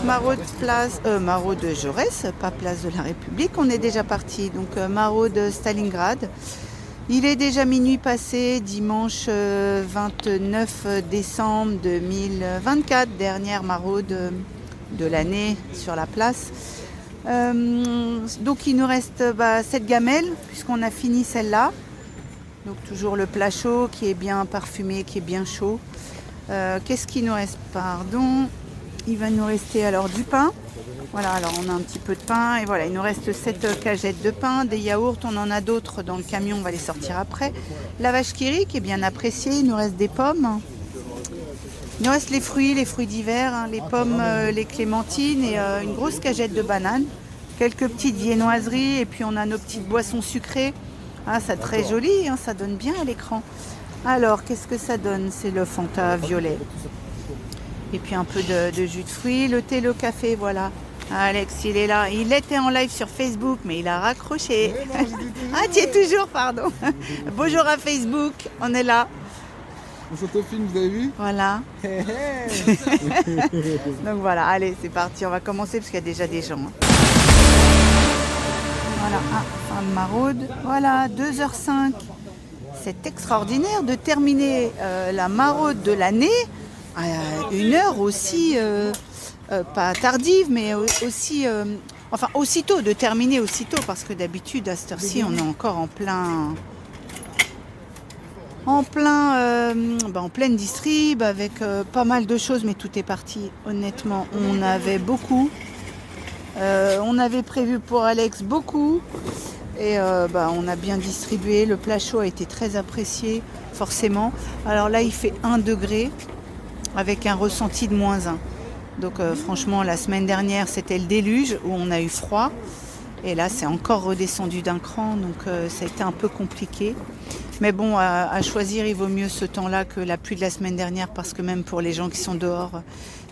Maraude Maraude Jaurès, pas place de la République. On est déjà parti. Donc Maraude Stalingrad. Il est déjà minuit passé, dimanche 29 décembre 2024, dernière maraude de l'année sur la place. Donc il nous reste cette gamelle, puisqu'on a fini celle-là. Donc toujours le plat chaud qui est bien parfumé, qui est bien chaud. Qu'est-ce qu'il nous reste? Pardon. Il va nous rester alors du pain. Voilà, alors on a un petit peu de pain et voilà, il nous reste 7 cagettes de pain, des yaourts, on en a d'autres dans le camion, on va les sortir après. La vache qui rit qui est bien appréciée, il nous reste des pommes. Il nous reste les fruits d'hiver, hein, les pommes, les clémentines et une grosse cagette de bananes. Quelques petites viennoiseries et puis on a nos petites boissons sucrées. Ah, c'est très joli, hein, ça donne bien à l'écran. Alors, qu'est-ce que ça donne? C'est le Fanta violet. Et puis un peu de jus de fruits, le thé, le café, voilà. Alex, il est là. Il était en live sur Facebook, mais il a raccroché. Ah, tu es toujours, pardon. Bonjour à Facebook, on est là. On s'autofilme, vous avez vu? Voilà. Donc voilà, allez, c'est parti. On va commencer parce qu'il y a déjà des gens. Voilà, fin de maraude. Voilà, 2h05. C'est extraordinaire de terminer la maraude de l'année à une heure aussi... pas tardive, mais aussi, aussitôt, de terminer aussitôt, parce que d'habitude, à cette heure-ci, on est encore en pleine distrib, avec pas mal de choses, mais tout est parti. Honnêtement, on avait beaucoup. On avait prévu pour Alex beaucoup. Et on a bien distribué. Le plat chaud a été très apprécié, forcément. Alors là, il fait 1 degré, avec un ressenti de -1. Donc franchement, la semaine dernière, c'était le déluge où on a eu froid. Et là, c'est encore redescendu d'un cran. Donc ça a été un peu compliqué. Mais bon, à choisir, il vaut mieux ce temps-là que la pluie de la semaine dernière. Parce que même pour les gens qui sont dehors,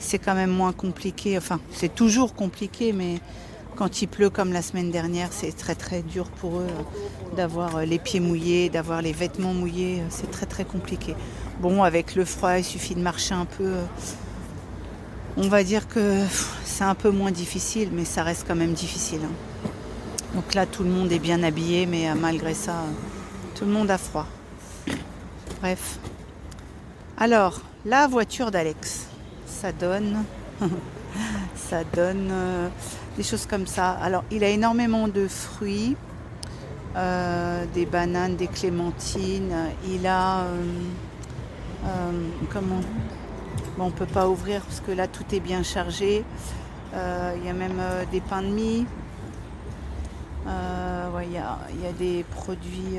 c'est quand même moins compliqué. Enfin, c'est toujours compliqué. Mais quand il pleut comme la semaine dernière, c'est très très dur pour eux d'avoir les pieds mouillés, d'avoir les vêtements mouillés. C'est très très compliqué. Bon, avec le froid, il suffit de marcher un peu... On va dire que c'est un peu moins difficile, mais ça reste quand même difficile. Hein. Donc là, tout le monde est bien habillé, mais malgré ça, tout le monde a froid. Bref. Alors, la voiture d'Alex, ça donne des choses comme ça. Alors, il a énormément de fruits, des bananes, des clémentines. Il a... Bon, on ne peut pas ouvrir parce que là tout est bien chargé. Il y a même des pains de mie. Il y a des produits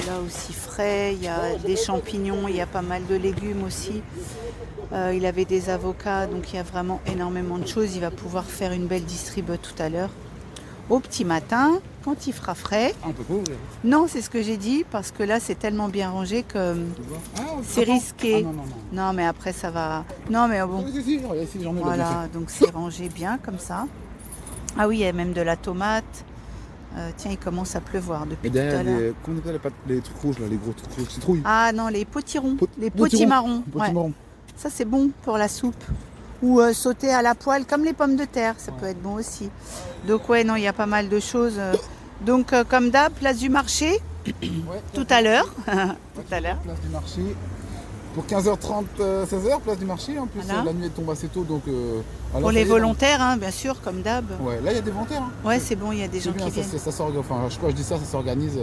là aussi frais. Il y a des champignons, il y a pas mal de légumes aussi. Il avait des avocats, donc il y a vraiment énormément de choses. Il va pouvoir faire une belle distrib tout à l'heure. Au petit matin, quand il fera frais. Ah, on peut pas ouvrir. Non, c'est ce que j'ai dit, parce que là, c'est tellement bien rangé que c'est risqué. Non, mais après, ça va... Non, mais bon. Voilà, donc c'est rangé bien, comme ça. Ah oui, il y a même de la tomate. Tiens, il commence à pleuvoir depuis tout à l'heure. Comment on appelle les trucs rouges, là, les gros trucs rouges, citrouilles? Ah non, les potirons, les potimarrons. Ouais. Ça, c'est bon pour la soupe. Ou sauter à la poêle comme les pommes de terre, ça peut être bon aussi. Donc ouais, non, il y a pas mal de choses. Donc comme d'hab, place du marché, tout à l'heure. Tout à l'heure. Place du marché. Pour 15h30, 16h, place du marché. En plus, voilà. La nuit elle tombe assez tôt, donc... pour les volontaires, hein, bien sûr, comme d'hab. Ouais, là il y a des volontaires. Hein. Ouais, c'est bon, il y a des gens bien, qui viennent. Ça je dis ça s'organise.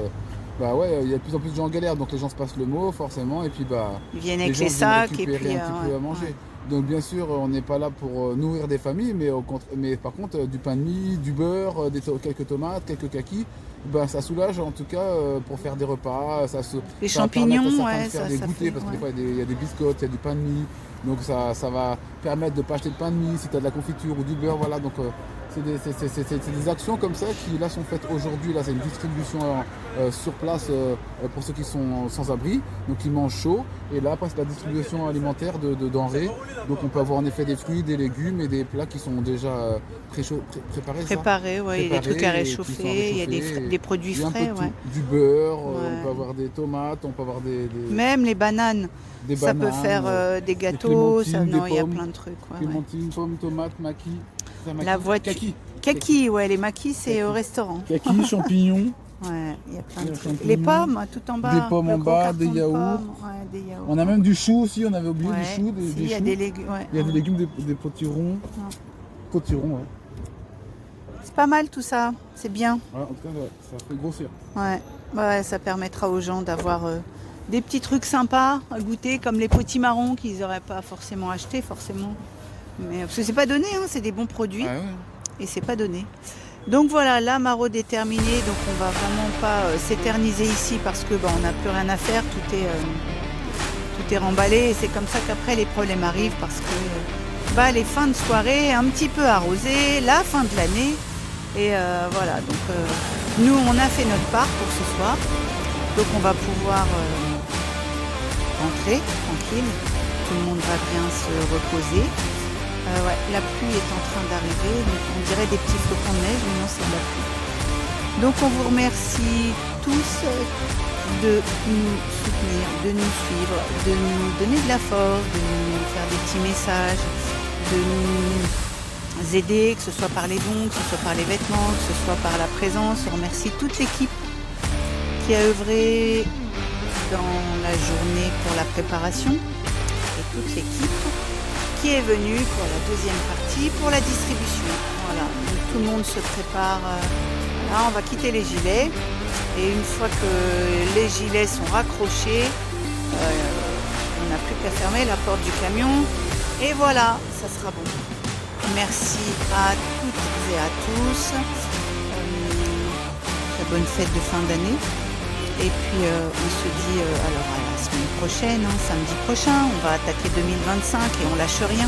Bah ouais, il y a de plus en plus de gens en galère, donc les gens se passent le mot, forcément, et puis ils viennent avec les sacs et puis... un petit peu à manger. Ouais. Donc bien sûr, on n'est pas là pour nourrir des familles, mais par contre, du pain de mie, du beurre, quelques tomates, quelques kakis, ça soulage en tout cas pour faire des repas. Les champignons, faire des goûters, parce que des fois, il y a des biscottes, il y a du pain de mie. Donc ça va permettre de ne pas acheter de pain de mie si tu as de la confiture ou du beurre. Voilà, donc c'est des actions comme ça qui là sont faites aujourd'hui. Là, c'est une distribution sur place pour ceux qui sont sans abri, donc ils mangent chaud. Et là, après, c'est la distribution alimentaire de denrées. Donc on peut avoir en effet des fruits, des légumes et des plats qui sont déjà préparés. Préparés, oui. Il y a des trucs à réchauffer, il y a des produits frais. Ouais. Du beurre, on peut avoir des tomates, on peut avoir des... Même les bananes. Ça peut faire des gâteaux, il y a plein de trucs. Clémentine, pommes, tomates, maquis. C'est un maquis. La voiture. Kaki, ouais, les maquis, c'est au restaurant. Kaki, champignons. Ouais, il y a plein de trucs. champignons. Les pommes, tout en bas. Des pommes le en gros bas, carton des de yaourts. pommes. Ouais, des yaourts. On a même du chou aussi, on avait oublié Ouais, du chou, si, des il y a choux. des légumes. Ouais, Il y a des ouais. légumes, des potirons. Ouais. Potirons, ouais. C'est pas mal tout ça, c'est bien. Ouais, en tout cas, ouais, ça fait grossir. Ouais, ouais, ça permettra aux gens d'avoir des petits trucs sympas à goûter, comme les potimarrons qu'ils n'auraient pas forcément acheté, forcément. Mais, parce que c'est pas donné, hein, c'est des bons produits Ah ouais. et c'est pas donné. Donc voilà, la maraude est terminée, donc on va vraiment pas s'éterniser ici parce que on n'a plus rien à faire, tout est remballé et c'est comme ça qu'après les problèmes arrivent parce que les fins de soirée un petit peu arrosées, la fin de l'année et voilà, donc nous on a fait notre part pour ce soir, donc on va pouvoir rentrer tranquille, tout le monde va bien se reposer. Ouais, la pluie est en train d'arriver, donc on dirait des petits flocons de neige, mais non, c'est de la pluie. Donc on vous remercie tous de nous soutenir, de nous suivre, de nous donner de la force, de nous faire des petits messages, de nous aider, que ce soit par les dons, que ce soit par les vêtements, que ce soit par la présence. On remercie toute l'équipe qui a œuvré dans la journée pour la préparation et toute l'équipe qui est venu pour la deuxième partie, pour la distribution. Voilà, donc tout le monde se prépare. Là, on va quitter les gilets. Et une fois que les gilets sont raccrochés, on n'a plus qu'à fermer la porte du camion. Et voilà, ça sera bon. Merci à toutes et à tous. Très bonne fête de fin d'année. Et puis on se dit alors à la semaine prochaine, samedi prochain, on va attaquer 2025 et on lâche rien.